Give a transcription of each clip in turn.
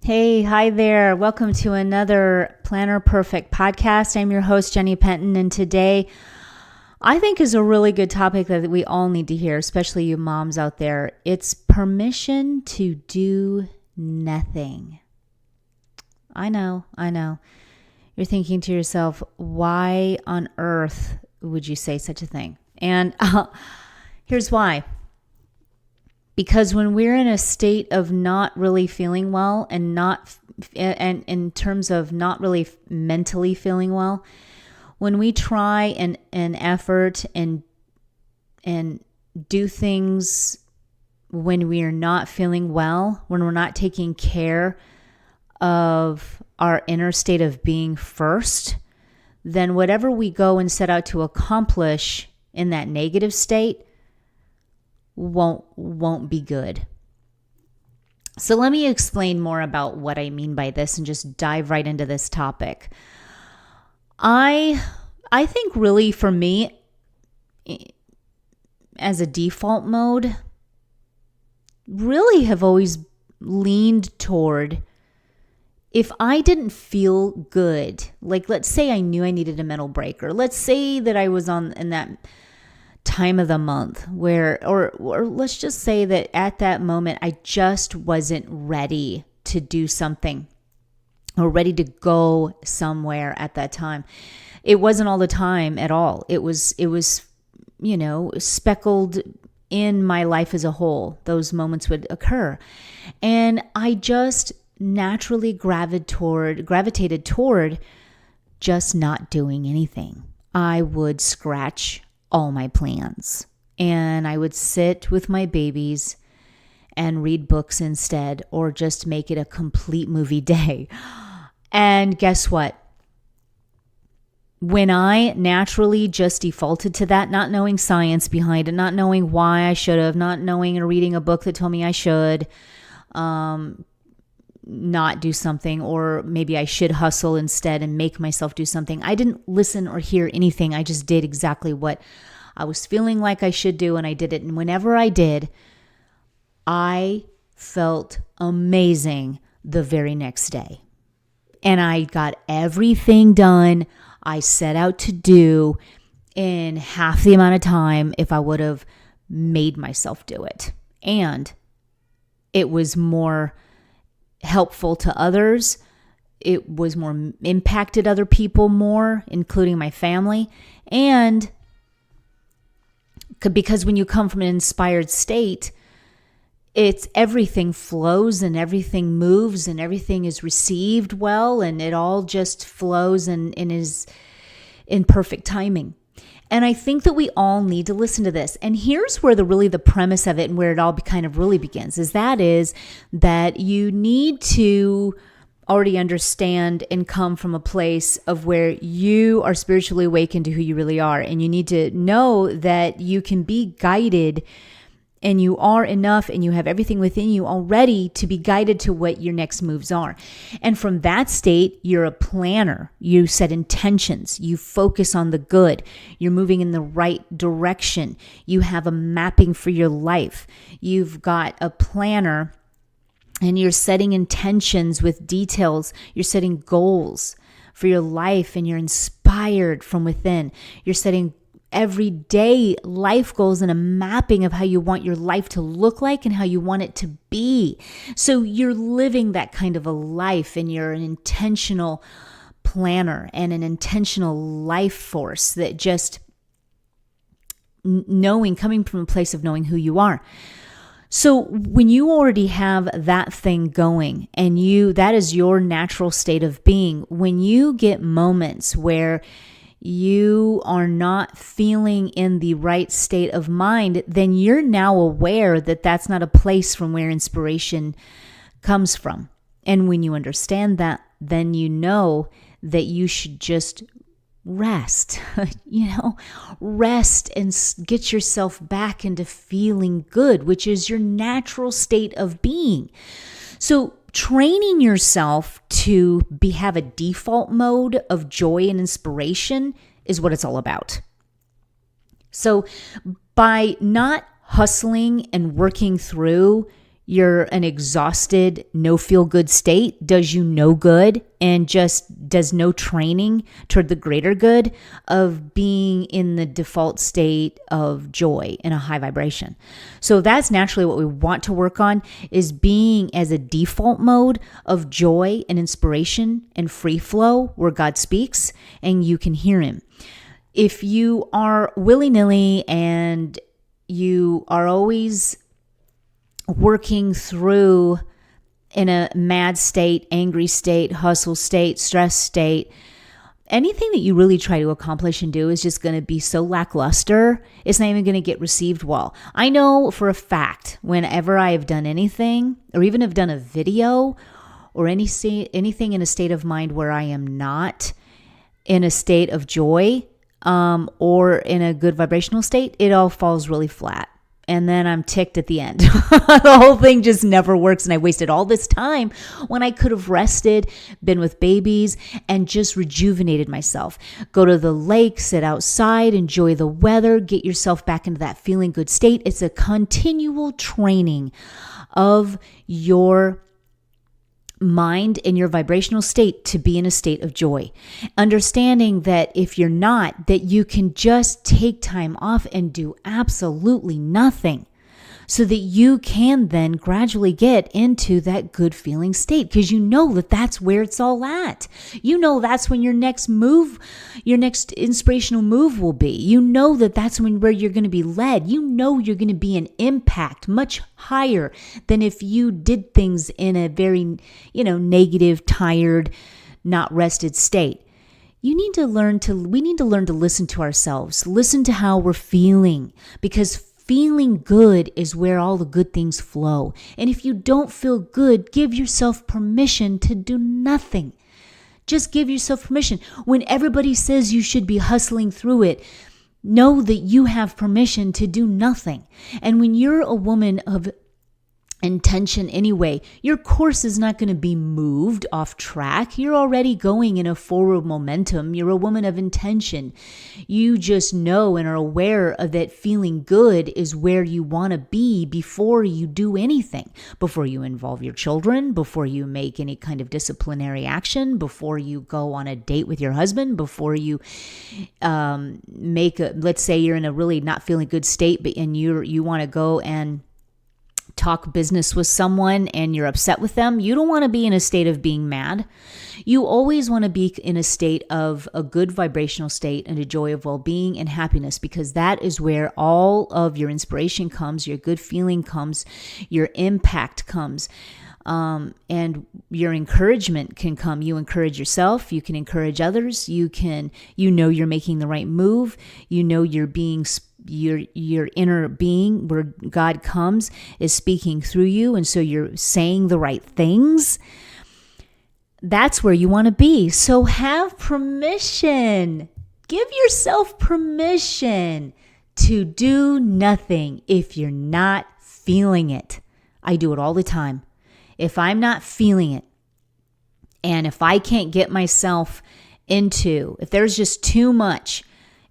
Hey, hi there. Welcome to another Planner Perfect podcast. I'm your host, Jenny Penton, and today I think is a really good topic that we all need to hear, especially you moms out there. It's permission to do nothing. I know. You're thinking to yourself, why on earth would you say such a thing? And here's why. Because when we're in a state of not really feeling well and in terms of not really mentally feeling well, when we try and effort and do things when we are not feeling well, when we're not taking care of our inner state of being first, then whatever we go and set out to accomplish in that negative state won't be good. So let me explain more about what I mean by this and just dive right into this topic. I think really for me, as a default mode, really have always leaned toward, if I didn't feel good, like let's say I knew I needed a mental break, or let's say that I was in that time of the month where, or let's just say that at that moment, I just wasn't ready to do something or ready to go somewhere at that time. It wasn't all the time at all. It was, speckled in my life as a whole. Those moments would occur. And I just naturally gravitated toward just not doing anything. I would scratch all my plans and I would sit with my babies and read books instead, or just make it a complete movie day. And guess what? When I naturally just defaulted to that, not knowing science behind it, not knowing why I should have, not knowing or reading a book that told me I should not do something, or maybe I should hustle instead and make myself do something. I didn't listen or hear anything. I just did exactly what I was feeling like I should do, and I did it. And whenever I did, I felt amazing the very next day. And I got everything done I set out to do in half the amount of time if I would have made myself do it. And it was more helpful to others. It was more impacted other people more, including my family. And because when you come from an inspired state, it's everything flows and everything moves and everything is received well, and it all just flows and is in perfect timing. And I think that we all need to listen to this. And here's where the premise of it and where it all kind of really begins is that you need to already understand and come from a place of where you are spiritually awakened to who you really are. And you need to know that you can be guided, and you are enough, and you have everything within you already to be guided to what your next moves are. And from that state, you're a planner. You set intentions. You focus on the good. You're moving in the right direction. You have a mapping for your life. You've got a planner, and you're setting intentions with details. You're setting goals for your life, and you're inspired from within. You're setting everyday life goals and a mapping of how you want your life to look like and how you want it to be. So you're living that kind of a life, and you're an intentional planner and an intentional life force that just coming from a place of knowing who you are. So when you already have that thing going, and that is your natural state of being, when you get moments where you are not feeling in the right state of mind, then you're now aware that that's not a place from where inspiration comes from. And when you understand that, then you know that you should just rest, rest and get yourself back into feeling good, which is your natural state of being. So training yourself to have a default mode of joy and inspiration is what it's all about. So by not hustling and working through you're an exhausted, no feel good state does you no good and just does no training toward the greater good of being in the default state of joy in a high vibration. So that's naturally what we want to work on, is being as a default mode of joy and inspiration and free flow where God speaks and you can hear him. If you are willy-nilly and you are always working through in a mad state, angry state, hustle state, stress state, anything that you really try to accomplish and do is just going to be so lackluster. It's not even going to get received well. I know for a fact, whenever I have done anything or even have done a video or anything in a state of mind where I am not in a state of joy or in a good vibrational state, it all falls really flat. And then I'm ticked at the end. The whole thing just never works. And I wasted all this time when I could have rested, been with babies, and just rejuvenated myself. Go to the lake, sit outside, enjoy the weather, get yourself back into that feeling good state. It's a continual training of your mind and your vibrational state to be in a state of joy. Understanding that if you're not, that you can just take time off and do absolutely nothing so that you can then gradually get into that good feeling state, because you know that that's where it's all at. You know that's when your next move, your next inspirational move will be. You know that that's where you're going to be led. You know you're going to be an impact much higher than if you did things in a very, negative, tired, not rested state. We need to learn to listen to ourselves, listen to how we're feeling, because feeling good is where all the good things flow. And if you don't feel good, give yourself permission to do nothing. Just give yourself permission. When everybody says you should be hustling through it, know that you have permission to do nothing. And when you're a woman of intention anyway, your course is not going to be moved off track. You're already going in a forward momentum. You're a woman of intention. You just know and are aware of that feeling good is where you want to be before you do anything, before you involve your children, before you make any kind of disciplinary action, before you go on a date with your husband, before you let's say you're in a really not feeling good state, and you want to go and talk business with someone and you're upset with them. You don't want to be in a state of being mad. You always want to be in a state of a good vibrational state and a joy of well-being and happiness, because that is where all of your inspiration comes, your good feeling comes, your impact comes, and your encouragement can come. You encourage yourself, you can encourage others, you're making the right move, you're being your inner being where God comes is speaking through you, and so you're saying the right things. That's where you want to be. So have permission. Give yourself permission to do nothing if you're not feeling it. I do it all the time. If I'm not feeling it, and if I can't get myself if there's just too much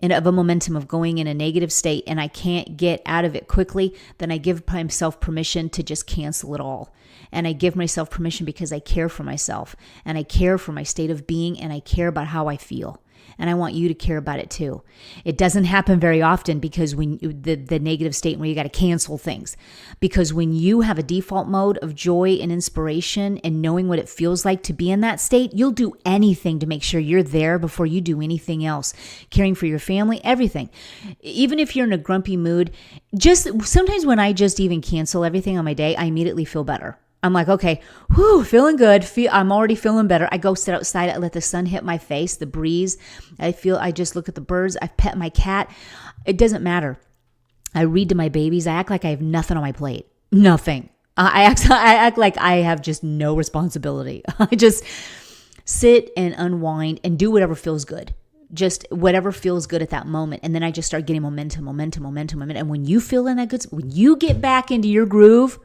of a momentum of going in a negative state and I can't get out of it quickly, then I give myself permission to just cancel it all. And I give myself permission because I care for myself and I care for my state of being and I care about how I feel. And I want you to care about it too. It doesn't happen very often because when the negative state where you got to cancel things, because when you have a default mode of joy and inspiration and knowing what it feels like to be in that state, you'll do anything to make sure you're there before you do anything else. Caring for your family, everything. Even if you're in a grumpy mood, just sometimes when I just even cancel everything on my day, I immediately feel better. I'm like, okay, feeling good. I'm already feeling better. I go sit outside. I let the sun hit my face, the breeze. I just look at the birds. I pet my cat. It doesn't matter. I read to my babies. I act like I have nothing on my plate. Nothing. I act like I have just no responsibility. I just sit and unwind and do whatever feels good. Just whatever feels good at that moment. And then I just start getting momentum. And when you feel in that good, when you get back into your groove,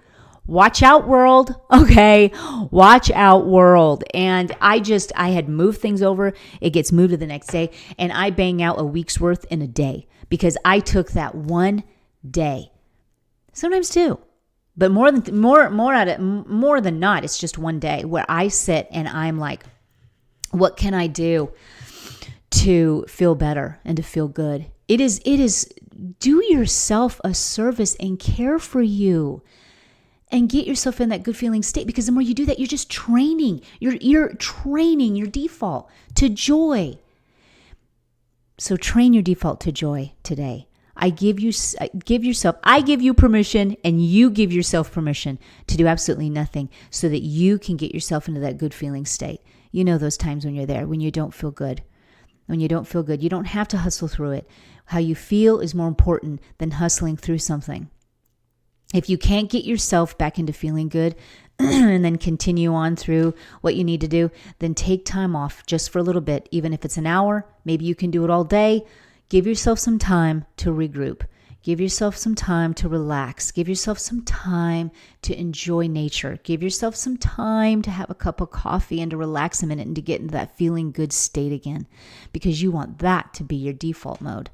watch out, world. Okay. Watch out, world. And I had moved things over. It gets moved to the next day. And I bang out a week's worth in a day because I took that one day. Sometimes two. But more than not, it's just one day where I sit and I'm like, what can I do to feel better and to feel good? It is do yourself a service and care for you and get yourself in that good feeling state, because the more you do that, you're just training. You're training your default to joy. So train your default to joy today. I give you permission, and you give yourself permission to do absolutely nothing so that you can get yourself into that good feeling state. You know those times when you're there, when you don't feel good. When you don't feel good, you don't have to hustle through it. How you feel is more important than hustling through something. If you can't get yourself back into feeling good and then continue on through what you need to do, then take time off just for a little bit. Even if it's an hour, maybe you can do it all day. Give yourself some time to regroup. Give yourself some time to relax. Give yourself some time to enjoy nature. Give yourself some time to have a cup of coffee and to relax a minute and to get into that feeling good state again, because you want that to be your default mode.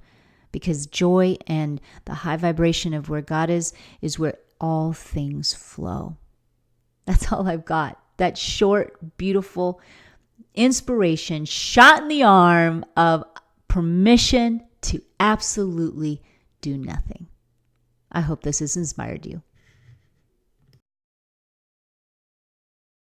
Because joy and the high vibration of where God is where all things flow. That's all I've got. That short, beautiful inspiration, shot in the arm of permission to absolutely do nothing. I hope this has inspired you.